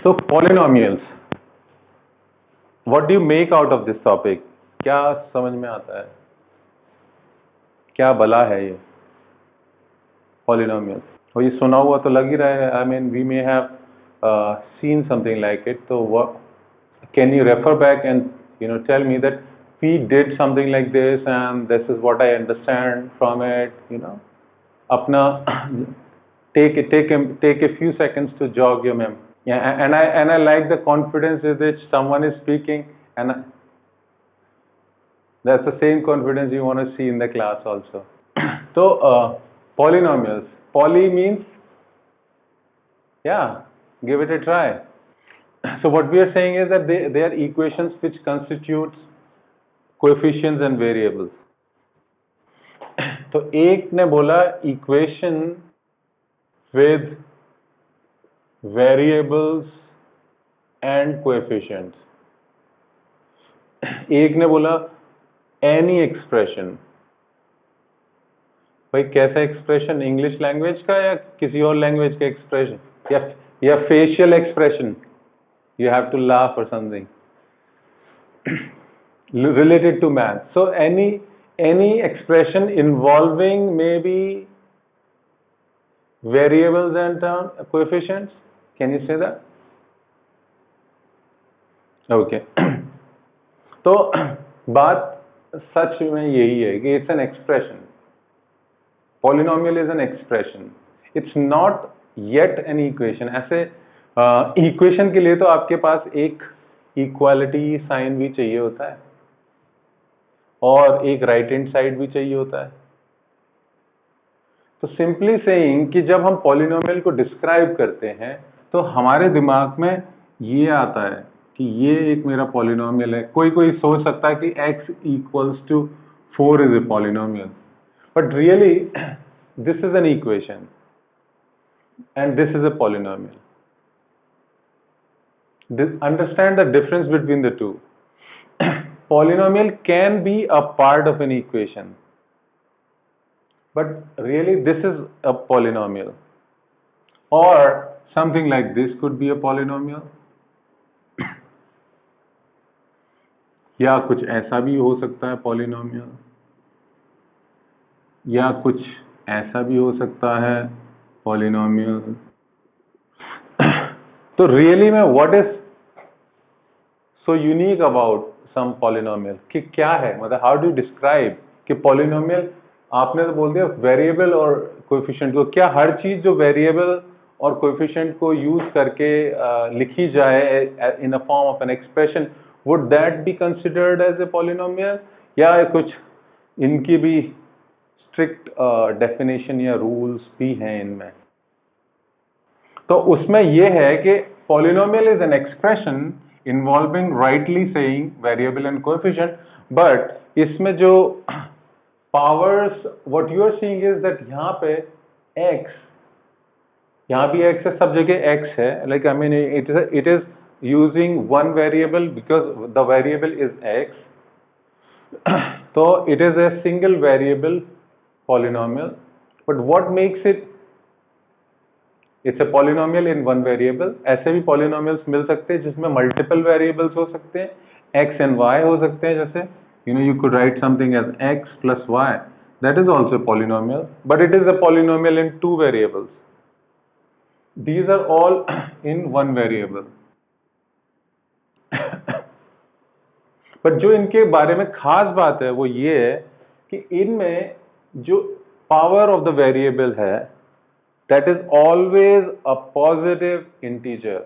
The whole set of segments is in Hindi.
So polynomials, what do you make out of this topic? क्या समझ में आता है? क्या भला है ये polynomials? और ये सुना हुआ तो लग ही रहा है. I mean, we may have seen something like it. So what? Can you refer back and tell me that we did something like this and this is what I understand from it. अपना take a few seconds to jog your memory. Yeah, and I like the confidence with which someone is speaking, and that's the same confidence you want to see in the class also. So polynomials. Poly means, yeah, give it a try. So what we are saying is that they are equations which constitutes coefficients and variables. तो एक ने बोला equation with variables and coefficients. एक ने बोला any expression. भाई कैसा expression? इंग्लिश लैंग्वेज का या किसी और लैंग्वेज का expression? या facial expression? You have to laugh or something related to math. So any expression involving maybe variables and coefficients. Can you say that? Okay. तो बात सच में यही है कि it's an expression. Polynomial is an expression. It's not yet an equation. ऐसे इक्वेशन के लिए तो आपके पास एक इक्वालिटी साइन भी चाहिए होता है और एक राइट हैंड साइड भी चाहिए होता है. तो सिंपली सेइंग कि जब हम पॉलिनोमियल को डिस्क्राइब करते हैं तो हमारे दिमाग में ये आता है कि ये एक मेरा पॉलिनोमियल है. कोई सोच सकता है कि x equals to 4 is a polynomial, but really this is an equation and this is a polynomial. Understand the difference between the two. Polynomial can be a part of an equation, but really this is a polynomial, or something like this could be a polynomial. या कुछ ऐसा भी हो सकता है polynomial, या कुछ ऐसा भी हो सकता है polynomial. तो really में what is so unique about some polynomial कि क्या है, मतलब how do you describe कि polynomial आपने तो बोल दिया वेरिएबल और कोएफिशिएंट को, क्या हर चीज जो वेरिएबल और कोएफिशिएंट को यूज करके लिखी जाए in a form of an expression, would that be considered as a polynomial, या कुछ इनकी भी स्ट्रिक्ट डेफिनेशन या रूल्स भी हैं इनमें? तो उसमें यह है कि polynomial is an expression involving rightly saying variable and coefficient, but इसमें जो powers what you are seeing is that यहाँ पे x, यहाँ भी x है, सब जगह x है, like I mean it is using one variable because the variable is x. तो it is a single variable polynomial, but what makes it it's a polynomial in one variable. ऐसे भी पॉलिनोमियल्स मिल सकते हैं जिसमें मल्टीपल वेरिएबल्स हो सकते हैं, x एंड y हो सकते हैं. जैसे you could write something as x plus y, that is also a polynomial, but it is a polynomial in two variables. These are all in one variable. but जो इनके बारे में खास बात है वो ये है कि इनमें जो power of the variable है that is always a positive integer.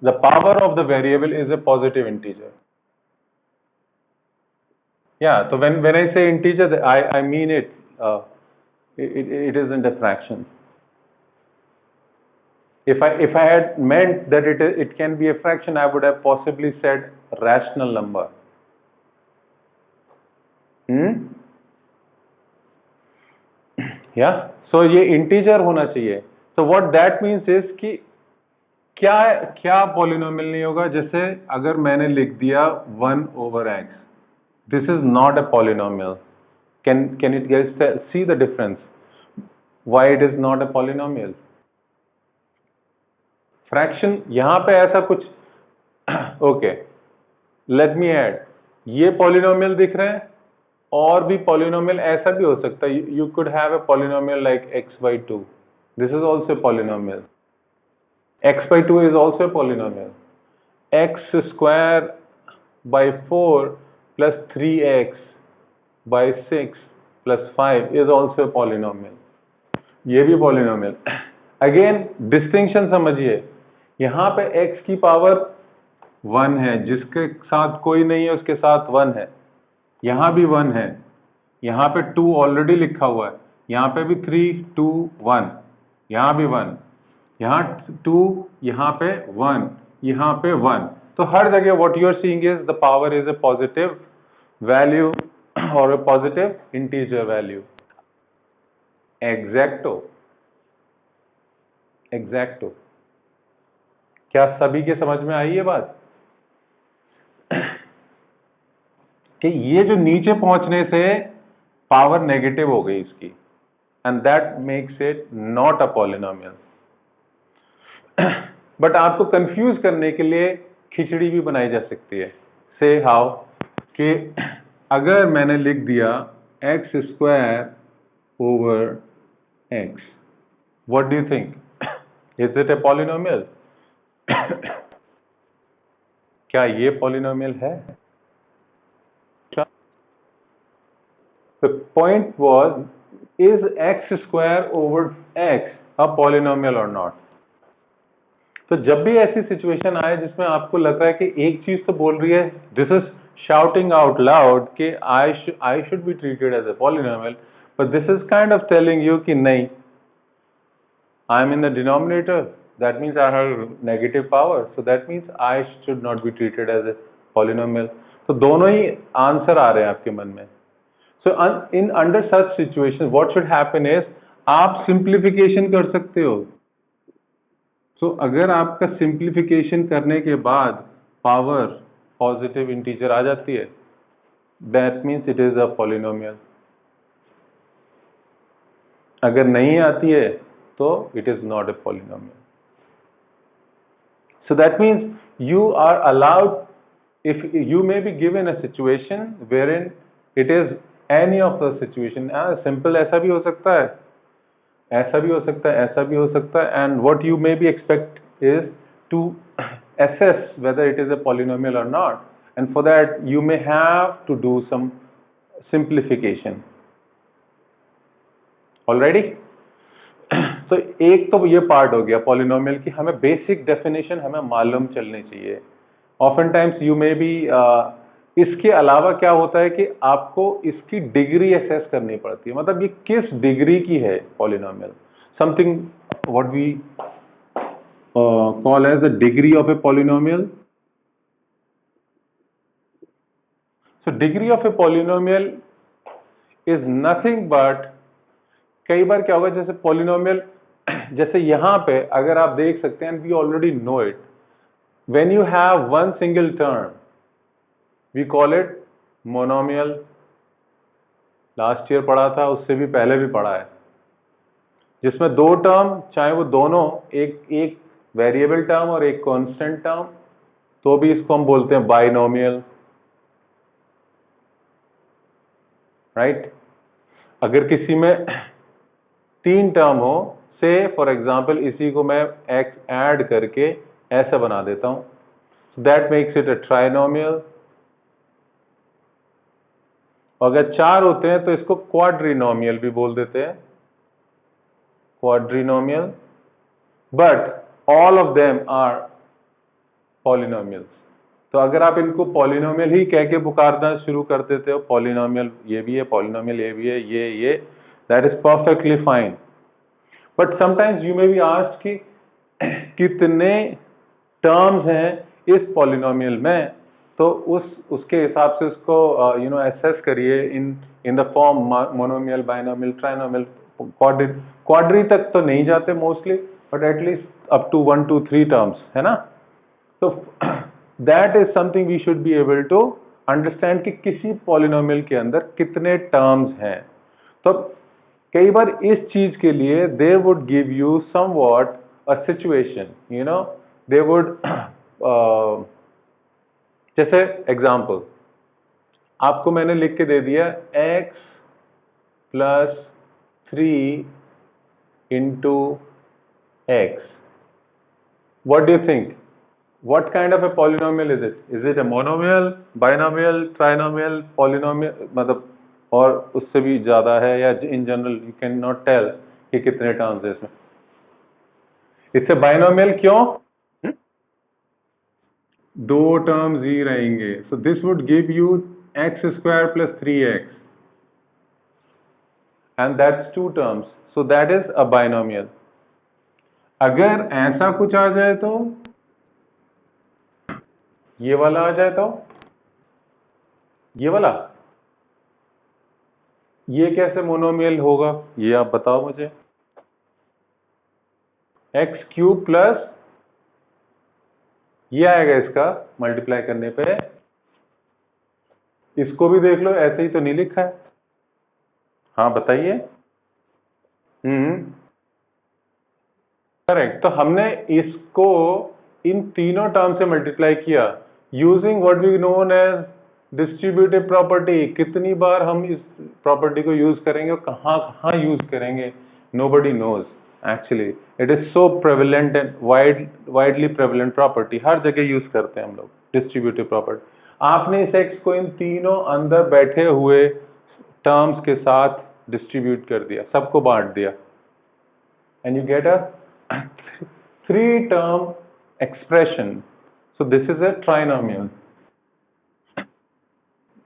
The power of the variable is a positive integer. Yeah, so when I say integer, I mean it isn't a fraction. If I had meant that it can be a fraction, I would have possibly said rational number. Yeah, so ये integer होना चाहिए. So what that means is कि क्या polynomial नहीं होगा. जैसे अगर मैंने लिख दिया 1 over x, this is not a polynomial. Can you guys see the difference? Why it is not a polynomial? Fraction यहां पे ऐसा कुछ ओके, लेट मी ऐड, ये पॉलिनोमियल दिख रहे हैं, और भी पॉलिनोमियल ऐसा भी हो सकता है, you could have a polynomial like x/2, this is also polynomial, x/2 is also a polynomial, x² by 4 plus 3x by 6 plus 5 is also a polynomial, ये भी पॉलिनोमियल। अगेन डिस्टिंक्शन समझिए, यहां पे x की पावर 1 है, जिसके साथ कोई नहीं है उसके साथ 1 है, यहां भी 1 है, यहां पे 2 ऑलरेडी लिखा हुआ है, यहां पे भी 3 2 1, यहां भी 1, यहां 2, यहां पे 1, यहां पे 1, तो हर जगह what you are seeing is the power is a positive value और a positive integer value। Exacto, exacto, क्या सभी के समझ में आई ये बात कि ये जो नीचे पहुंचने से पावर नेगेटिव हो गई इसकी, and that makes it not a polynomial. But आपको कंफ्यूज करने के लिए खिचड़ी भी बनाई जा सकती है। से हाउ कि अगर मैंने लिख दिया x² over x, what do you think? Is it a polynomial? क्या ये पॉलिनोमियल है? The point was, is x² over x a polynomial or not? तो जब भी ऐसी सिचुएशन आए जिसमें आपको लग रहा है कि एक चीज तो बोल रही है, this is shouting out loud कि I should be treated as a polynomial, but this is kind of telling you कि नहीं, I am in the denominator, that means I have negative power, so that means I should not be treated as a polynomial. तो दोनों ही आंसर आ रहे हैं आपके मन में। So in under such situation what should happen is, आप सिंप्लीफिकेशन कर सकते हो। तो अगर आपका सिंप्लीफिकेशन करने के बाद पावर पॉजिटिव इंटीजर आ जाती है, that means it is a polynomial. अगर नहीं आती है तो it is not a polynomial. So that means you are allowed, if you may be given a situation where in it is any of the situation, simple ऐसा भी हो सकता है, ऐसा भी हो सकता है, ऐसा भी हो सकता है, and what you may be expect is to assess whether it is a polynomial or not, and for that you may have to do some simplification already। तो एक तो ये पार्ट हो गया पॉलिनोमियल की, हमें बेसिक डेफिनेशन हमें मालूम चलनी चाहिए। Often times you may B, इसके अलावा क्या होता है कि आपको इसकी डिग्री असेस करनी पड़ती है, मतलब ये किस डिग्री की है polynomial, something what we call as the degree of a polynomial। So degree of a polynomial is nothing but, कई बार क्या होगा जैसे पॉलिनोमियल, जैसे यहां पे अगर आप देख सकते हैं, we already know it, when you have one single term we call it monomial। Last year पढ़ा था, उससे भी पहले भी पढ़ा है, जिसमें दो टर्म, चाहे वो दोनों एक वेरिएबल टर्म और एक कांस्टेंट टर्म, तो भी इसको हम बोलते हैं बाइनोमियल, राइट। अगर किसी में 3 टर्म हो, से फॉर एग्जांपल इसी को मैं x ऐड करके ऐसा बना देता हूं, that makes it a trinomial. अगर 4 होते हैं तो इसको क्वाड्रिनोमियल भी बोल देते हैं, क्वाड्रिनोमियल, but all of them are polynomials। तो अगर आप इनको पॉलिनोमियल ही कह के पुकारना शुरू कर देते हो, पॉलिनोमियल ये भी है, पॉलिनोमियल ये भी है, ये that is perfectly fine. But sometimes you may be asked कि कितने टर्म्स हैं इस पॉलिनोमियल में, तो उसके हिसाब से उसको एसेस करिए in the form monomial, binomial, trinomial, quadri तक तो नहीं जाते mostly, but at least up to 1 2 3 terms, है ना। तो that is something we should be able to understand कि किसी पॉलिनोमियल के अंदर कितने टर्म्स हैं। तो कई बार इस चीज के लिए they would give you somewhat a situation, they would जैसे एग्जाम्पल आपको मैंने लिख के दे दिया x plus 3 into x. What do you think? What kind of a polynomial is it? Is it a monomial, binomial, trinomial, polynomial, मतलब और उससे भी ज्यादा है, या in general you cannot tell कि कितने टर्म्स है इसमें? इससे बाइनोमियल क्यों? दो टर्म्स ही रहेंगे. So this would give you x square plus 3x, and that's two terms. So that is a binomial. अगर ऐसा कुछ आ जाए तो, ये वाला आ जाए तो, ये वाला, ये कैसे मोनोमियल होगा ये आप बताओ मुझे. एक्स क्यूब प्लस ये आएगा इसका मल्टीप्लाई करने पे. इसको भी देख लो, ऐसे ही तो नहीं लिखा है. हाँ बताइए. करेक्ट. तो हमने इसको इन तीनों टर्म से मल्टीप्लाई किया using what we known as distributive property. कितनी बार हम इस प्रॉपर्टी को यूज करेंगे और कहाँ कहाँ यूज करेंगे, nobody knows actually. It is so prevalent and widely prevalent property. हर जगह यूज करते हैं हम लोग डिस्ट्रीब्यूटिव प्रॉपर्टी. आपने इस एक्स को इन तीनों अंदर बैठे हुए टर्म्स के साथ डिस्ट्रीब्यूट कर दिया, सबको बांट दिया, and you get a 3 term expression. So this is a trinomial.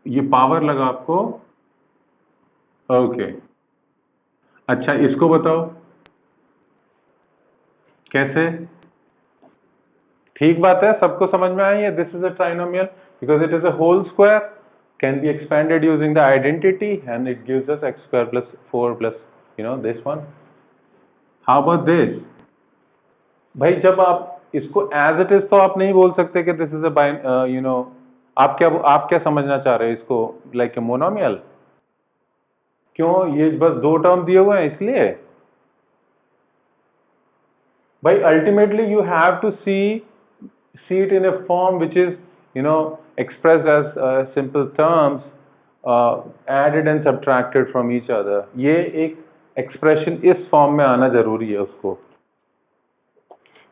ये पावर लगा आपको. ओके. अच्छा इसको बताओ कैसे. ठीक बात है, सबको समझ में आई है. This is a trinomial because it is a whole square, can be expanded using the identity, and it gives us x square plus 4 plus this one. How about this. भाई जब आप इसको एज इट इज तो आप नहीं बोल सकते कि दिस इज अ आप क्या समझना चाह रहे हैं इसको, लाइक ए मोनोमियल. क्यों, ये बस दो टर्म दिए हुए हैं इसलिए. भाई ultimately you have to see it in a form which is expressed as simple terms added and subtracted from each other. ये एक एक्सप्रेशन इस फॉर्म में आना जरूरी है उसको.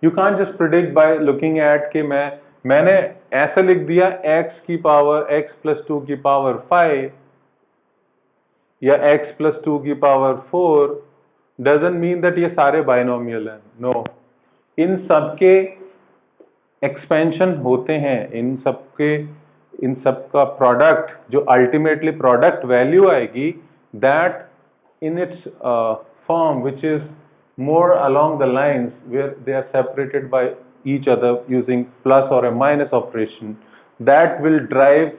You can't just predict by looking at कि मैंने ऐसे लिख दिया x की पावर x plus 2 की पावर 5 या x plus 2 की पावर 4 doesn't mean that ये सारे बाइनोमियल हैं. No, इन सबके एक्सपेंशन होते हैं, इन सबका प्रोडक्ट जो अल्टीमेटली प्रोडक्ट वैल्यू आएगी, that in its form which is more along the lines where they are separated by each other using plus or a minus operation, that will drive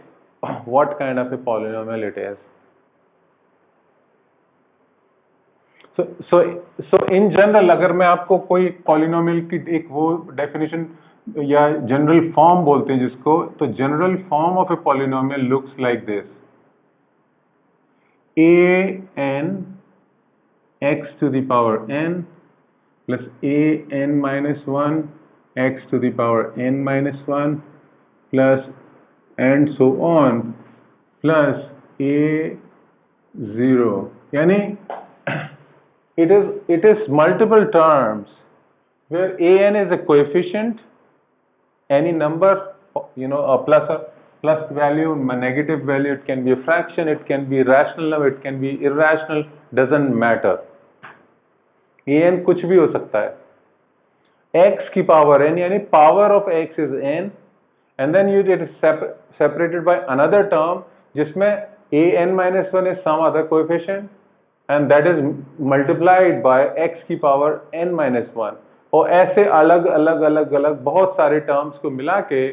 what kind of a polynomial it is. So in general अगर मैं आपको कोई polynomial की एक वो definition या general form बोलते हैं जिसको, तो general form of a polynomial looks like this: a n x to the power n plus a n minus 1 x to the power n minus 1 plus and so on plus a 0. यानी it is multiple terms where an is a coefficient, any number, a plus value, a negative value, it can be a fraction, it can be rational number, it can be irrational, doesn't matter. an कुछ भी हो सकता है. x की पावर n यानी power of x is n, and then it is separated by another term जिसमें an minus 1 is some other coefficient, and that is multiplied by x की पावर n minus 1. और ऐसे अलग अलग बहुत सारे टर्म्स को मिला के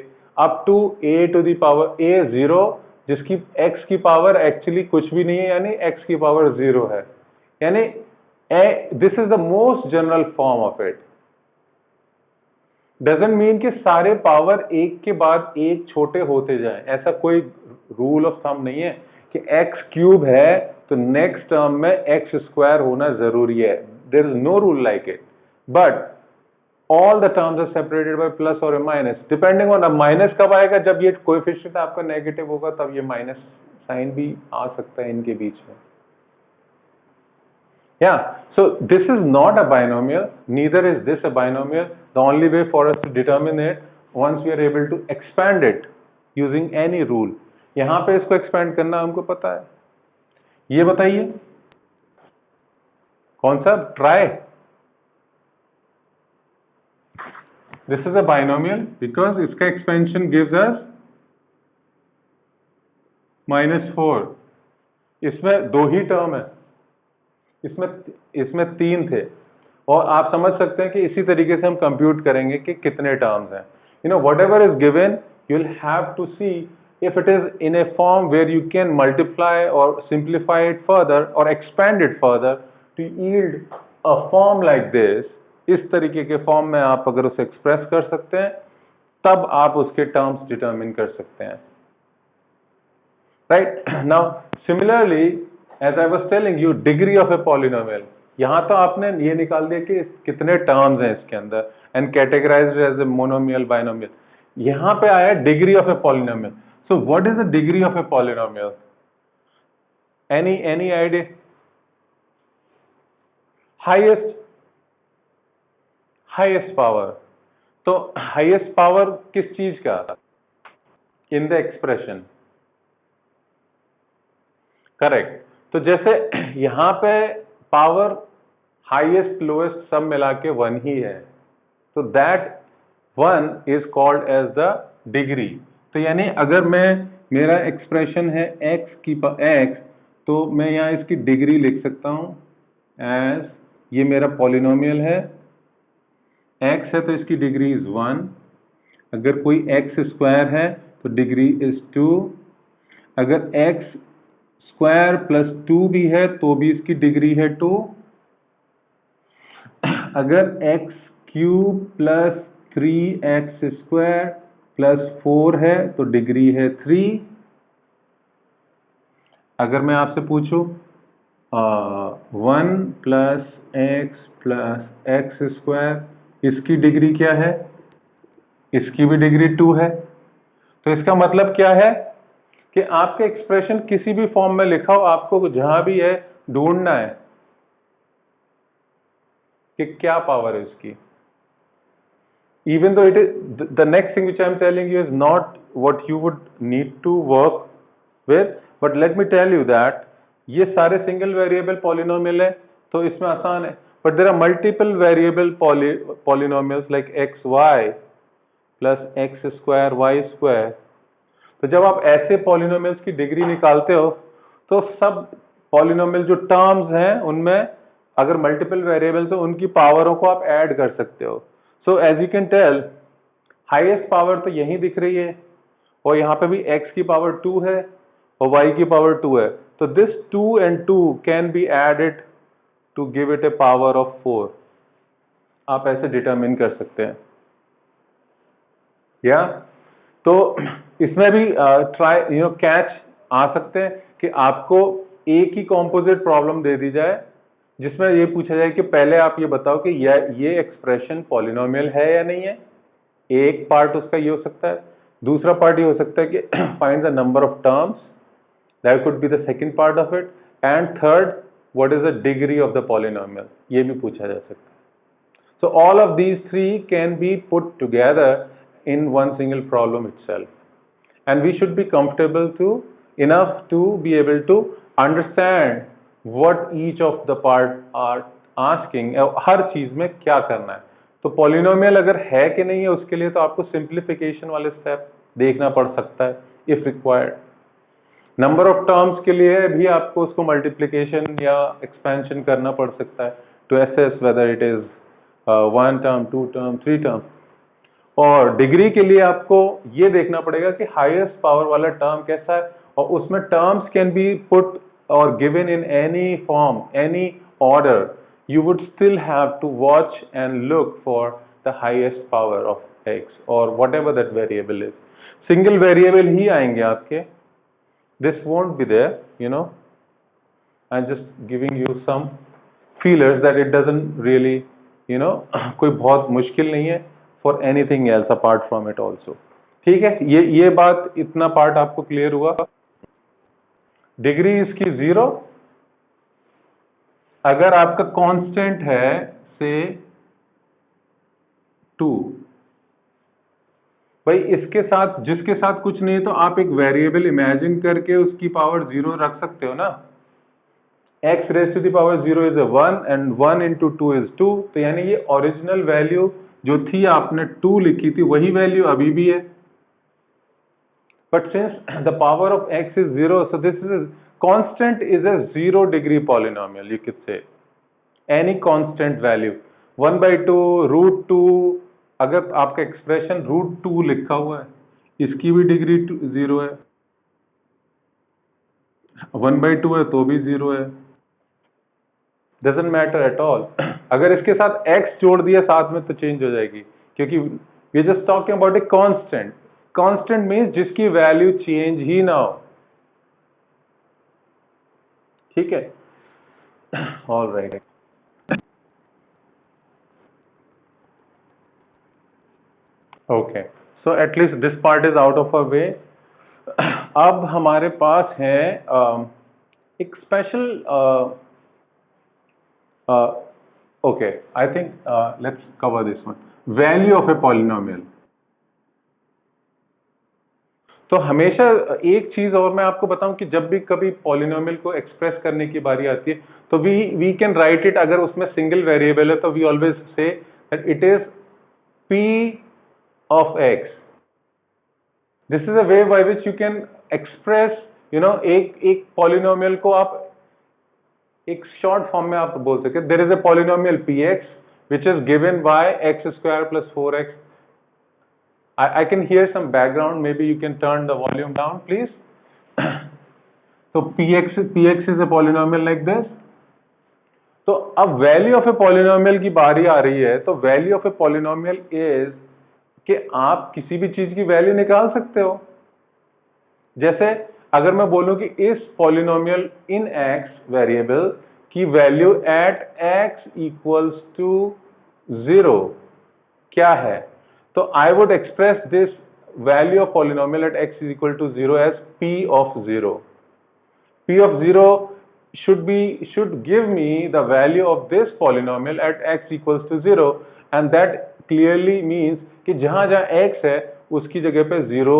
up to a to the power a0, जिसकी x की पावर एक्चुअली कुछ भी नहीं है, यानी x की पावर 0 है. यानी this is the most general form of it. Doesn't mean कि सारे पावर एक के बाद एक छोटे होते जाएं. ऐसा कोई रूल ऑफ थंब नहीं है कि x क्यूब है तो नेक्स्ट टर्म में x स्क्वायर होना जरूरी है. There is no rule like it. But all the terms are separated by plus or a minus, depending on minus कब आएगा, जब ये कोएफिशिएंट आपका नेगेटिव होगा तब ये माइनस साइन भी आ सकता है इनके बीच में. Yeah, so this is not a binomial, neither is this a binomial. The only way for us to determine it, once we are able to expand it using any rule. यहाँ पे इसको expand करना हमको पता है. ये बताइए कौन सा? Try. This is a binomial because इसका expansion gives us -4. इसमें दो ही टर्म है, इसमें 3 थे, और आप समझ सकते हैं कि इसी तरीके से हम कंप्यूट करेंगे कि कितने टर्म्स हैं. whatever is given, you'll have to see if it is in a form where you can multiply or simplify it further or expand it further to yield a form like this. इस तरीके के फॉर्म में आप अगर उसे एक्सप्रेस कर सकते हैं तब आप उसके टर्म्स डिटरमिन कर सकते हैं. Right? Now, similarly, as I was telling you, degree of a polynomial. यहाँ तो आपने ये निकाल दिया कि कितने टर्म्स हैं इसके अंदर and categorized as a monomial, binomial. यहाँ पे आया degree of a polynomial. So, what is the degree of a polynomial? Any idea? Highest power. तो highest power किस चीज का? In the expression. करेक्ट. तो जैसे यहाँ पे पावर हाईएस्ट लोएस्ट सब मिला के 1 ही है, तो that 1 is called as the degree. तो यानी अगर मेरा एक्सप्रेशन है x की x, तो मैं यहाँ इसकी डिग्री लिख सकता हूँ एज, ये मेरा पॉलिनोमियल है, x है तो इसकी डिग्री इज 1. अगर कोई x स्क्वायर है तो डिग्री इज 2. अगर x स्क्वायर प्लस 2 भी है तो भी इसकी डिग्री है 2. अगर x cube plus 3x square plus 4 है तो डिग्री है 3. अगर मैं आपसे पूछूं 1 प्लस x स्क्वायर, इसकी डिग्री क्या है? इसकी भी डिग्री 2 है. तो इसका मतलब क्या है कि आपके एक्सप्रेशन किसी भी फॉर्म में लिखा हो, आपको जहां भी है ढूंढना है कि क्या पावर है इसकी. Even though it is the next thing which I am telling you is not what you would need to work with, but let me tell you that ये सारे सिंगल वेरिएबल पॉलिनोमियल है तो इसमें आसान है. But there are multiple variable polynomials like x y plus x square y square. तो जब आप ऐसे पॉलिनोमियल्स की डिग्री निकालते हो तो सब पॉलिनोमियल जो टर्म्स हैं उनमें अगर मल्टीपल वेरिएबल्स हो उनकी पावरों को आप ऐड कर सकते हो. So as you can tell, highest power तो यहीं दिख रही है, और यहाँ पे भी x की पावर 2 है और y की पावर 2 है. तो this 2 and 2 can be added to give it a power of 4. आप ऐसे डिटरमिन कर सकते हैं. या तो इसमें भी ट्राई कैच आ सकते हैं कि आपको एक ही कॉम्पोजिट प्रॉब्लम दे दी जाए जिसमें ये पूछा जाए कि पहले आप ये बताओ कि ये एक्सप्रेशन पॉलिनोमियल है या नहीं है. एक पार्ट उसका ये हो सकता है, दूसरा पार्ट ये हो सकता है कि find the number of terms, that could be the second part of it, and third what is the degree of the polynomial, ये भी पूछा जा सकता है. So all of these 3 can be put together in one single problem itself, and we should be comfortable enough to be able to understand what each of the part are asking. हर चीज में क्या करना है. तो पॉलिनोमियल अगर है कि नहीं है उसके लिए तो आपको सिंप्लीफिकेशन वाले स्टेप देखना पड़ सकता है if required. Number of terms के लिए भी आपको उसको मल्टीप्लिकेशन या एक्सपेंशन करना पड़ सकता है to assess whether it is 1 term, 2 term, 3 term. और डिग्री के लिए आपको ये देखना पड़ेगा कि हाईएस्ट पावर वाला टर्म कैसा है, और उसमें टर्म्स कैन बी पुट और given in any form, any order. You would still have to watch and look for the highest power of x or whatever that variable is. Single variable ही आएंगे आपके. This won't be there, I'm just giving you some feelers that it doesn't really कोई बहुत मुश्किल नहीं है for anything else apart from it also. ठीक है, ये बात, इतना पार्ट आपको क्लियर हुआ। डिग्री इसकी 0, अगर आपका कांस्टेंट है से 2, भाई इसके साथ, जिसके साथ कुछ नहीं है तो आप एक वेरिएबल इमेजिन करके उसकी पावर 0 रख सकते हो ना। x raise to the power 0 is 1 and 1 into 2 is 2, तो यानी ये ओरिजिनल वैल्यू जो थी आपने 2 लिखी थी वही वैल्यू अभी भी है। But since the power of x is 0, so this is constant is a 0 degree polynomial, you could say any constant value 1/2 √2। अगर आपका एक्सप्रेशन √2 लिखा हुआ है, इसकी भी डिग्री 0 है, 1/2 है तो भी 0 है, डजेंट मैटर एट ऑल। अगर इसके साथ x जोड़ दिया साथ में तो चेंज हो जाएगी, क्योंकि we are just talking about a constant. Constant means जिसकी वैल्यू चेंज ही ना हो। ठीक है, all right. Okay, so at least this part is out of a way. अब हमारे पास है एक special, okay, I think let's cover this one. Value of a polynomial. तो हमेशा एक चीज और मैं आपको बताऊं कि जब भी कभी पॉलिनोमियल को एक्सप्रेस करने की बारी आती है तो वी कैन राइट इट, अगर उसमें सिंगल वेरिएबल है तो we always say that it is p of x. This is a way by which you can express, एक पॉलिनोमियल को आप एक शॉर्ट फॉर्म में आप बोल सकते, there is a polynomial px which is given by x square plus 4x. I can hear some background, maybe you can turn the volume down please. So px is a polynomial like this. तो अब वैल्यू ऑफ ए पॉलिनोमियल की बारी आ रही है, तो value of a polynomial is कि आप किसी भी चीज की वैल्यू निकाल सकते हो। जैसे अगर मैं बोलूं कि इस पॉलिनोमियल इन x वेरिएबल की value at x equals to 0 क्या है, तो I would express this value of polynomial at x is equal to 0 as p of 0. p of 0 should give me the value of this polynomial at x equals to 0, and that clearly means कि जहां जहां x है उसकी जगह पे 0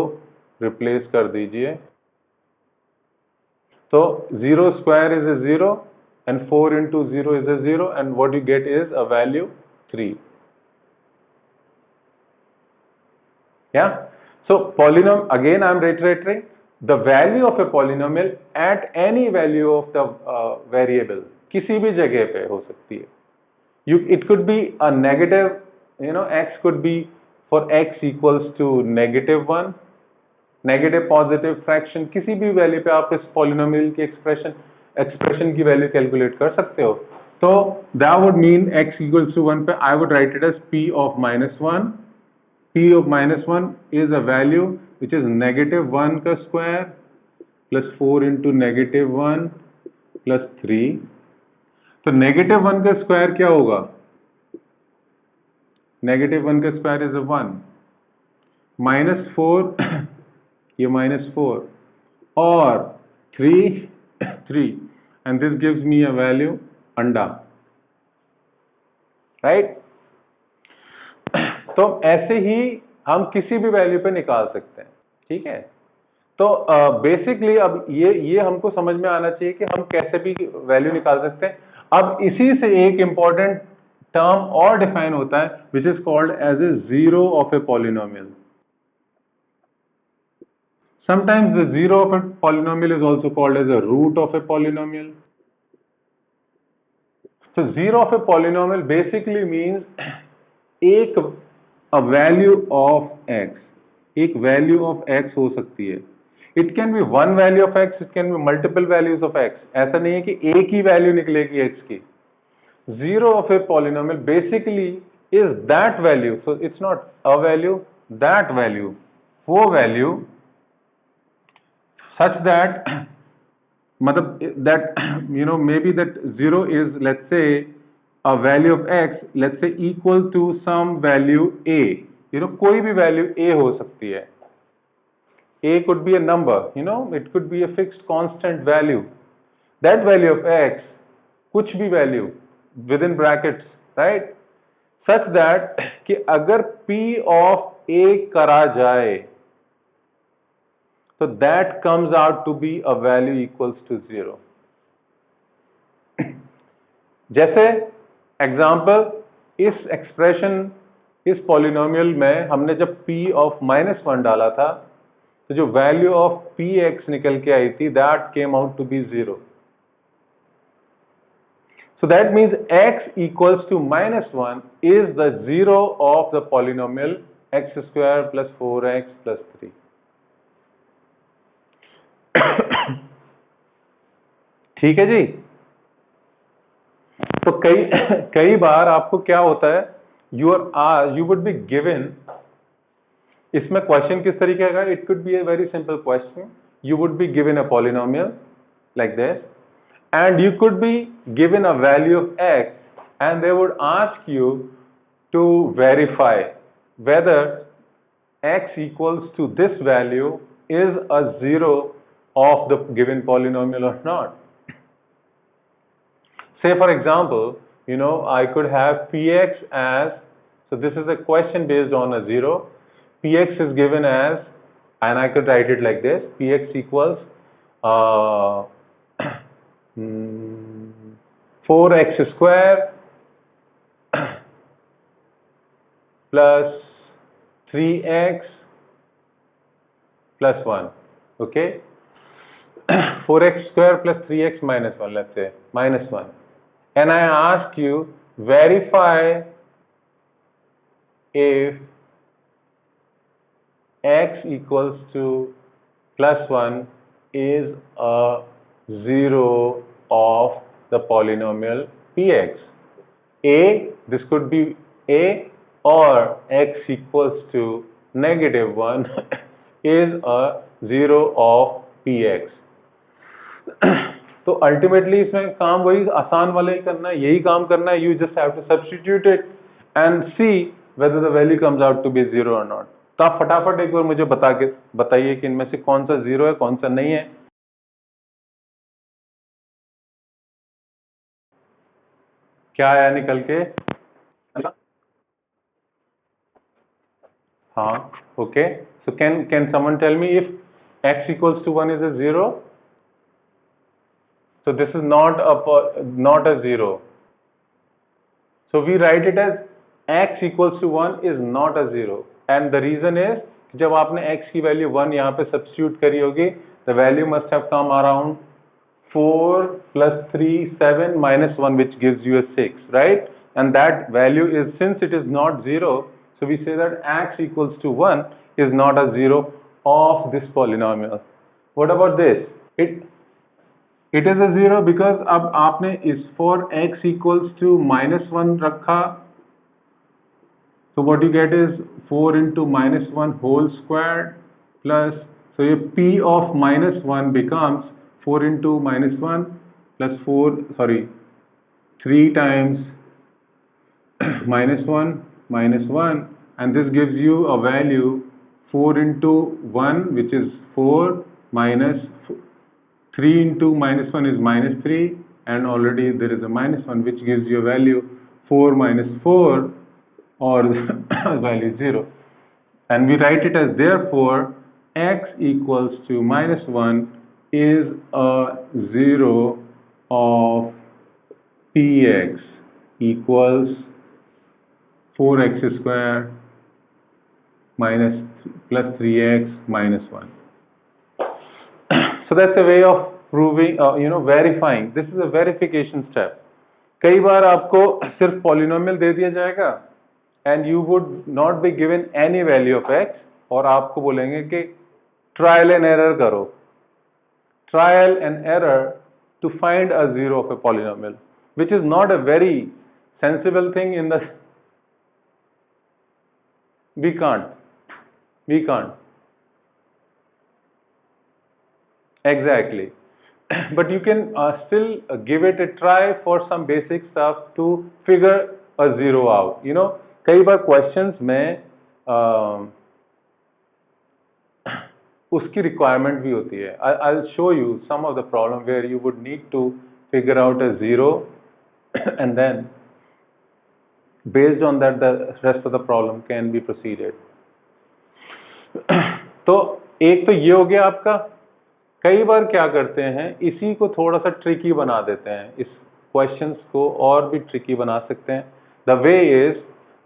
रिप्लेस कर दीजिए। तो 0 square is a 0 and 4 into 0 is a 0, and what you get is a value 3. Yeah, so polynomial, again I am reiterating, the value of a polynomial at any value of the variable, किसी भी जगह पे हो सकती है। It could be a negative, x could be for x equals to -1, negative positive fraction, किसी भी वैल्यू पे आप इस पॉलिनोमियल की एक्सप्रेशन की वैल्यू कैलकुलेट कर सकते हो। तो that would mean x equals to 1 पे I would write it as p of -1. p of -1 is a value which is -1 का स्क्वायर प्लस 4 into -1 प्लस 3। तो -1 का स्क्वायर क्या होगा, -1 का स्क्वायर इज 1, -4 ये -4 और 3 and this gives me a value अंडा, राइट। तो ऐसे ही हम किसी भी वैल्यू पे निकाल सकते हैं। ठीक है, तो बेसिकली अब ये हमको समझ में आना चाहिए कि हम कैसे भी वैल्यू निकाल सकते हैं। अब इसी से एक इंपॉर्टेंट टर्म और डिफाइन होता है which is called as a zero of a polynomial. Sometimes the zero of a polynomial is also called as a root of a polynomial. So zero of a polynomial basically means a value of x, एक value of x हो सकती है। It can be one value of x, it can be multiple values of x. ऐसा नहीं है कि एक ही value निकलेगी x की। Zero of a polynomial basically is that value. So it's not a value, that value, वो value such that maybe that 0 is, let's say a value of x, let's say equal to some value a, कोई भी value a हो सकती है. A could be a number, it could be a fixed constant value. That value of x, कुछ भी value within brackets, right? Such that कि अगर p of a करा जाए, so that comes out to be a value equals to 0. जैसे एग्जाम्पल, इस एक्सप्रेशन, इस पॉलिनोमियल में हमने जब p ऑफ -1 डाला था, तो जो वैल्यू ऑफ px निकल के आई थी, that came out to be 0. So that means x equals to -1 is the 0 of the polynomial x square plus 4x plus 3. ठीक है जी. तो कई बार आपको क्या होता है, you would be given, इसमें क्वेश्चन किस तरीके का, it could be a very simple question. You would be given a polynomial like this, and you could be given a value of x, and they would ask you to verify whether x equals to this value is a 0 of the given polynomial or not. Say for example, I could have px as, so this is a question based on a 0. Px is given as, and I could write it like this, px equals 4x square plus 3x plus 1, okay? 4x square plus 3x minus 1, let's say, minus 1. And I ask you, verify if x equals to plus 1 is a 0 of the polynomial px. A, this could be a, or x equals to -1 is a 0 of px. तो अल्टीमेटली इसमें काम वही आसान वाला ही करना है, यही काम करना है. You just have to substitute it and see whether the value comes out to be 0 और नॉट. तो आप फटाफट एक बार मुझे बताइए कि इनमें से कौन सा 0 है, कौन सा नहीं है. क्या आया निकल के? हाँ, okay. So can someone tell me if x equals to 1 is a 0? So this is not a 0. So we write it as x equals to 1 is not a 0. And the reason is, जब आपने x की वैल्यू 1 यहाँ पे सब्स्टिट्यूट करी होगी, the value must have come around 4 plus 3, 7 minus 1, which gives you a 6, right? And that value is, since it is not 0, so we say that x equals to 1 is not a 0 of this polynomial. What about this? It is a 0 because अब आपने इस for x equals to -1 रखा, so what you get is 4 into -1 whole squared plus, so your p of -1 becomes 4 into -1 plus 3 times -1, and this gives you a value 4 into 1, which is 4, minus 3 into -1 is -3, and already there is a -1, which gives you a value 4 minus 4, or value 0. And we write it as, therefore x equals to -1 is a 0 of px equals 4x square plus 3x minus 1. So that's a way of proving, verifying. This is a verification step. कई बार आपको सिर्फ पॉलिनोमियल दे दिया जाएगा and you would not be given any value of x, और आपको बोलेंगे कि trial and error करो, trial and error to find a 0 of a polynomial, which is not a very sensible thing in the, we can't. Exactly. but you can still give it a try for some basic stuff to figure a zero out. You know, कई बार questions में उसकी requirement भी होती है. I'll show you some of the problem where you would need to figure out a zero and then based on that the rest of the problem can be proceeded. तो एक तो ये हो गया आपका. कई बार क्या करते हैं, इसी को थोड़ा सा ट्रिकी बना देते हैं, इस क्वेश्चंस को और भी ट्रिकी बना सकते हैं. The way is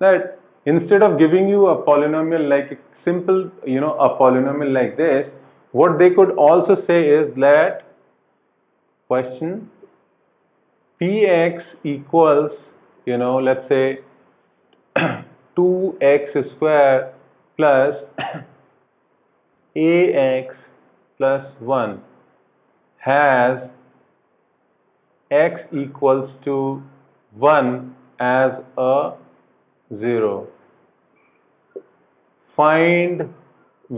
that instead of giving you a polynomial like simple, you know, a polynomial like this, what they could also say is that question px equals, you know, let's say 2x square plus ax plus 1 has x equals to 1 as a 0. Find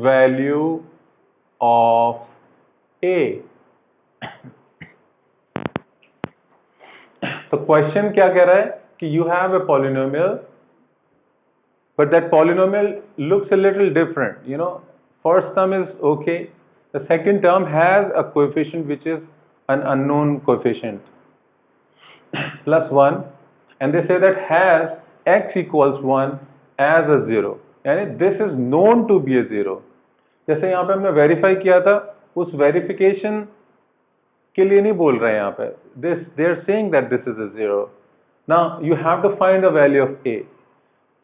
value of a. तो क्वेश्चन क्या कह रहा है कि you have a polynomial, but that polynomial looks a little different. You know, first term is okay. The second term has a coefficient which is an unknown coefficient plus 1, and they say that has x equals 1 as a 0. यानी this is known to be a zero. जैसे यहाँ पे हमने वेरीफाई किया था, उस वेरिफिकेशन के लिए नहीं बोल रहे हैं यहाँ पे. This they are saying that this is a zero. Now you have to find the value of a.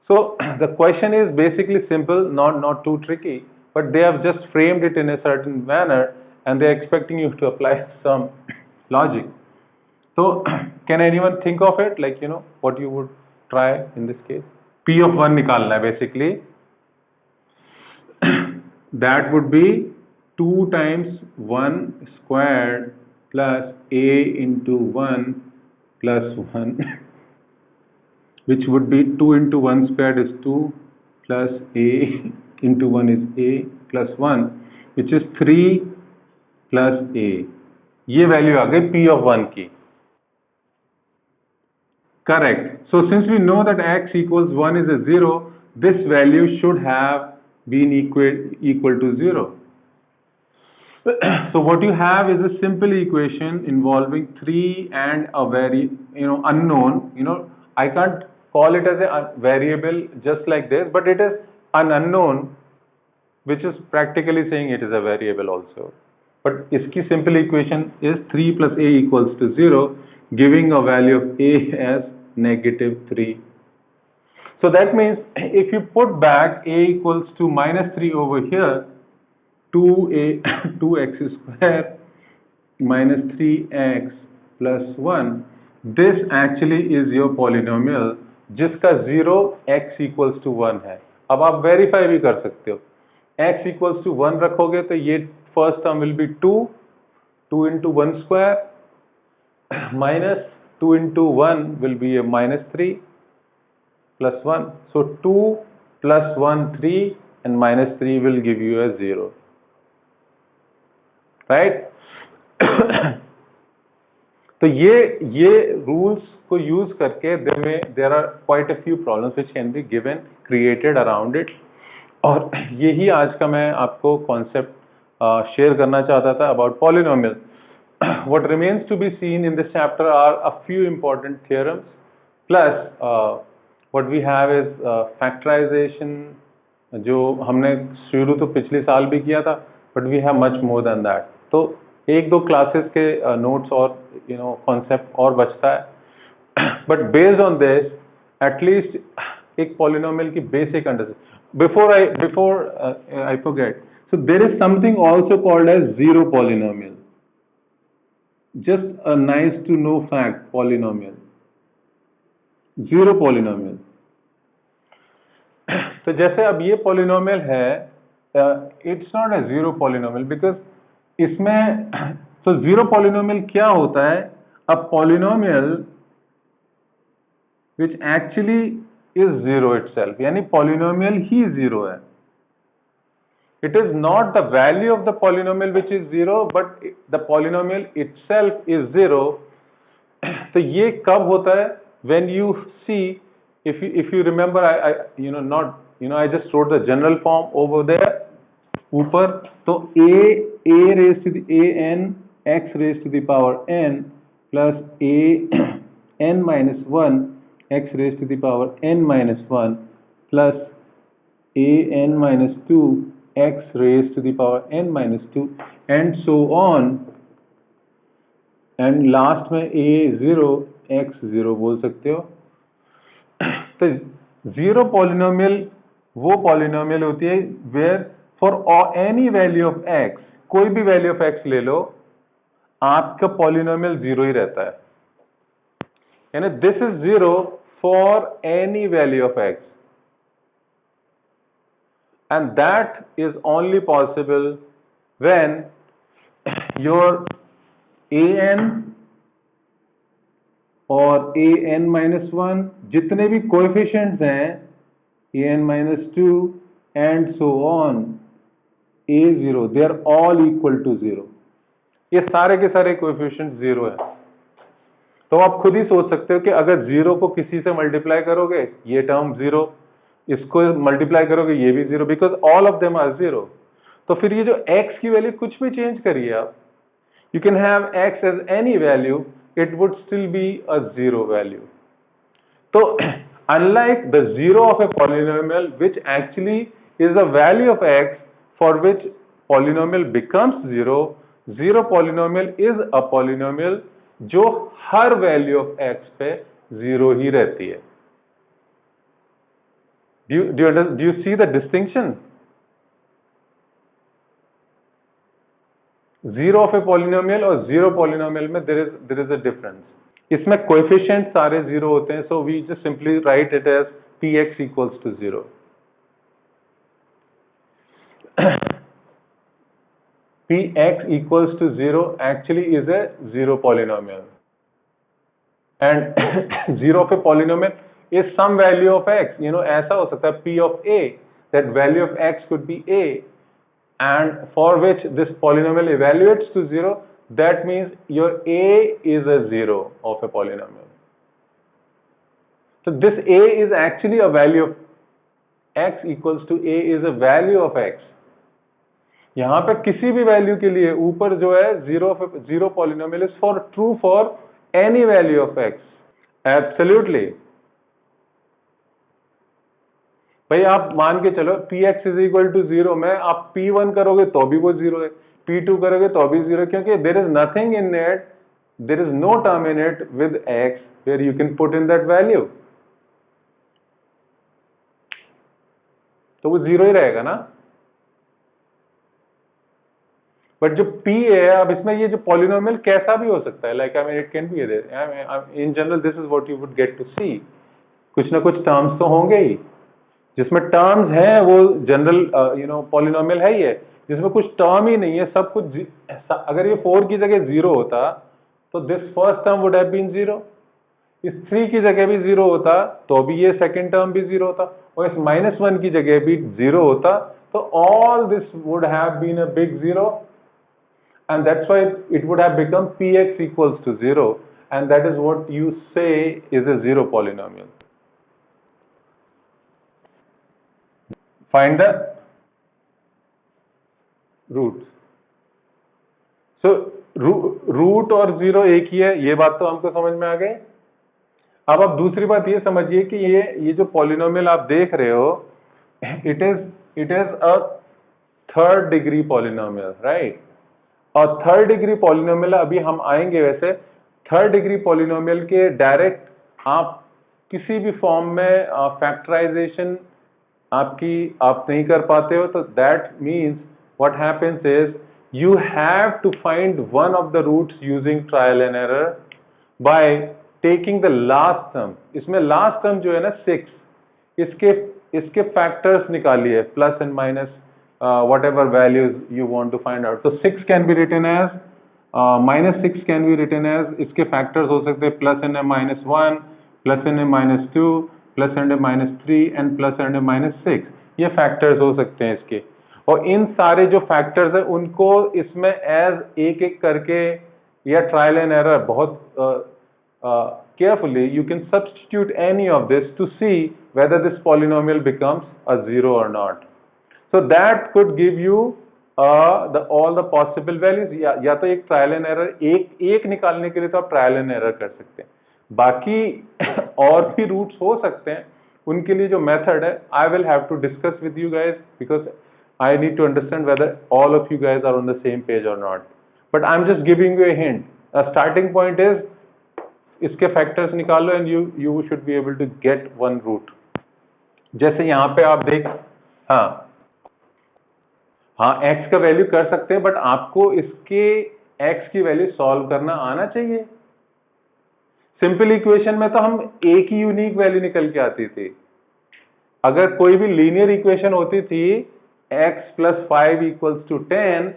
So the question is basically simple, not too tricky, but they have just framed it in a certain manner and they are expecting you to apply some logic. So can anyone think of it, like, you know, what you would try in this case? P of 1 निकालना है basically. That would be 2 times 1 squared plus a into 1 plus 1 which would be 2 into 1 squared is 2 plus a into 1 is a plus 1 which is 3 plus a. ये वैल्यू आ गई P of 1 की. Correct. So since we know that x equals 1 is a 0, this value should have been equal to 0. So what you have is a simple equation involving 3 and a very, you know, unknown. You know, I can't call it as a variable just like this, but it is an unknown, which is practically saying it is a variable also. But iski simple equation is 3 plus a equals to 0, giving a value of a as -3. So that means if you put back a equals to -3 over here, 2x square minus 3x plus 1, this actually is your polynomial जिसका 0 x equals to 1 है. अब आप वेरीफाई भी कर सकते हो. x equals to 1 रखोगे तो ये first term will be 2 into 1 square minus 2 into 1 will be a -3 plus 1. So 2 plus 1 3 and -3 will give you a 0. Right? तो ये रूल्स को यूज करके there are quite a few problems which can be given, created around it. और यही आज का मैं आपको कॉन्सेप्ट शेयर करना चाहता था about polynomial. What remains to be seen in this chapter are a few important theorems, plus what we have is factorization, जो हमने शुरू तो पिछले साल भी किया था, but we have much more than that. तो एक दो क्लासेस के नोट्स और कॉन्सेप्ट और बचता है, but based on this at least एक polynomial की basic understanding. Before I forget, so there is something also called as zero polynomial. Just a nice to know fact, polynomial, zero polynomial. तो जैसे अब ये polynomial है, it's not a zero polynomial because इसमें तो zero polynomial क्या होता है? A polynomial which actually is zero itself, यानी polynomial ही zero है. It is not the value of the polynomial which is 0, but the polynomial itself is 0. तो ये कब होता है? When you see, if you remember, I just wrote the general form over there. ऊपर तो a raised to the an x raised to the power n plus a n minus 1 x raised to the power n minus 1 plus a n minus 2 x raised to the power n minus 2 and so on, and last में a 0 x 0 बोल सकते हो. तो जीरो पॉलिनोमियल वो पॉलिनोमियल होती है where for any value of x, कोई भी वैल्यू ऑफ x ले लो, आपका पॉलिनोमियल 0 ही रहता है. यानी this is 0 for any value of x, and that is only possible when your an और an minus 1 जितने भी कोएफिशिएंट्स हैं, an minus 2 and so on, a0, they are all equal to 0. ये सारे के सारे कोएफिशिएंट्स 0 है. तो आप खुद ही सोच सकते हो कि अगर 0 को किसी से मल्टीप्लाई करोगे ये टर्म 0, इसको मल्टीप्लाई करोगे ये भी 0, because all of them are 0. तो फिर ये जो x की वैल्यू कुछ भी चेंज करिए आप, you can have x as any value, it would still be a 0 value. So unlike the 0 of a polynomial, which actually is the value of x for which polynomial becomes 0, 0 polynomial is a polynomial जो हर value of x पे 0 ही रहती है. Do you see the distinction? 0 of a polynomial और 0 polynomial में there is a difference. इसमें coefficient सारे 0 होते हैं, so we just simply write it as px equals to 0. px equals to 0 actually is a 0 polynomial, and 0 of a polynomial is some value of x. ऐसा हो सकता है p of a, that value of x could be a, and for which this polynomial evaluates to 0, that means your a is a 0 of a polynomial. So this a is actually a value of x equals to a is a value of x. यहाँ पे किसी भी वैल्यू के लिए ऊपर जो है 0 polynomial is for true for any value of x. Absolutely. भाई आप मान के चलो px is equal to 0 में आप p1 करोगे तो भी वो 0 है, p2 करोगे तो भी 0, क्योंकि there is nothing in it, there is no term in it with x where you can put in that value, तो वो 0 ही रहेगा ना. बट जो p है, अब इसमें ये जो पॉलिनोमियल कैसा भी हो सकता है, like it can be in general this is what you would get to see. कुछ ना कुछ टर्म्स तो होंगे ही, जिसमें टर्म्स हैं वो जनरल पॉलिनोमियल है ही है. जिसमें कुछ टर्म ही नहीं है, सब कुछ अगर ये 4 की जगह 0 होता तो this first term would have been 0, इस 3 की जगह भी 0 होता तो भी ये सेकंड टर्म भी 0 होता, और इस -1 की जगह भी 0 होता, तो all this would have been a big 0, and that's why it would have become px equals to 0, and that is what you say is a 0 polynomial. Find the roots. So root और 0 एक ही है, ये बात तो हमको समझ में आ गई. अब आप दूसरी बात ये समझिए कि ये जो पॉलिनोमियल आप देख रहे हो, it is a third degree polynomial, right. और थर्ड डिग्री पॉलिनोमियल अभी हम आएंगे. वैसे थर्ड डिग्री पॉलिनोमियल के डायरेक्ट आप किसी भी फॉर्म में फैक्टराइजेशन आप नहीं कर पाते हो, तो that means what happens is you have to find one of the roots using trial and error by taking the last term. इसमें लास्ट टर्म जो है ना 6, इसके फैक्टर्स निकालिए, plus and minus whatever values you want to find out. So 6 can be written as -6 can be written as, इसके factors हो सकते हैं plus and -1, plus and -2, plus and -3 and plus and -6. ये factors हो सकते हैं इसके. और इन सारे जो फैक्टर्स हैं उनको इसमें एज एक एक करके या ट्रायल एंड एरर बहुत carefully you can substitute any of this to see whether this polynomial becomes a zero or not. So that could give you all the possible values. या तो एक ट्रायल एंड एरर एक निकालने के लिए तो आप ट्रायल एंड एरर कर सकते हैं, बाकी और भी रूट्स हो सकते हैं, उनके लिए जो मेथड है I will have to discuss with you guys because I need to understand whether all of you guys are on the same page और not, but I am just giving you a hint. Starting point is इसके फैक्टर्स निकालो and you should be able to get one root. जैसे यहाँ पे आप देख, हाँ x का वैल्यू कर सकते हैं, बट आपको इसके x की वैल्यू सॉल्व करना आना चाहिए. सिंपल इक्वेशन में तो हम एक ही यूनिक वैल्यू निकल के आती थी. अगर कोई भी लीनियर इक्वेशन होती थी x + 5 = 10,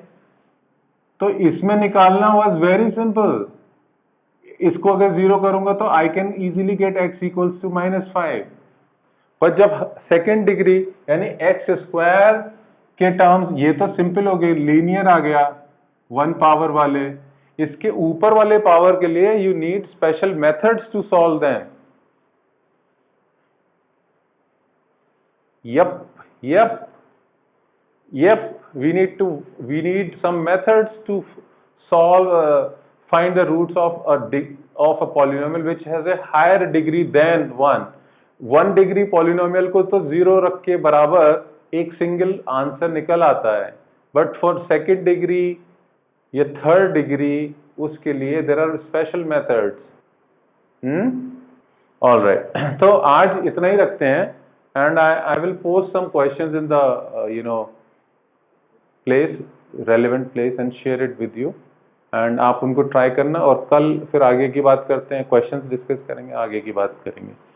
तो इसमें निकालना वाज वेरी सिंपल. इसको अगर 0 करूंगा तो I can easily get x = -5. पर जब सेकेंड डिग्री यानी x² के टर्म्स, ये तो सिंपल हो गई, लीनियर आ गया 1 पावर वाले. इसके ऊपर वाले पावर के लिए you need special methods to solve them. Yep, we need some methods to solve find the roots of a polynomial which has a higher degree than 1. 1 degree polynomial को तो 0 रख के बराबर एक सिंगल आंसर निकल आता है, बट फॉर सेकेंड डिग्री या थर्ड डिग्री उसके लिए there are special methods. All right, तो आज इतना ही रखते हैं and I will post some questions in the place, relevant place and share it with you and आप उनको ट्राई करना और कल फिर आगे की बात करते हैं, क्वेश्चंस डिस्कस करेंगे, आगे की बात करेंगे.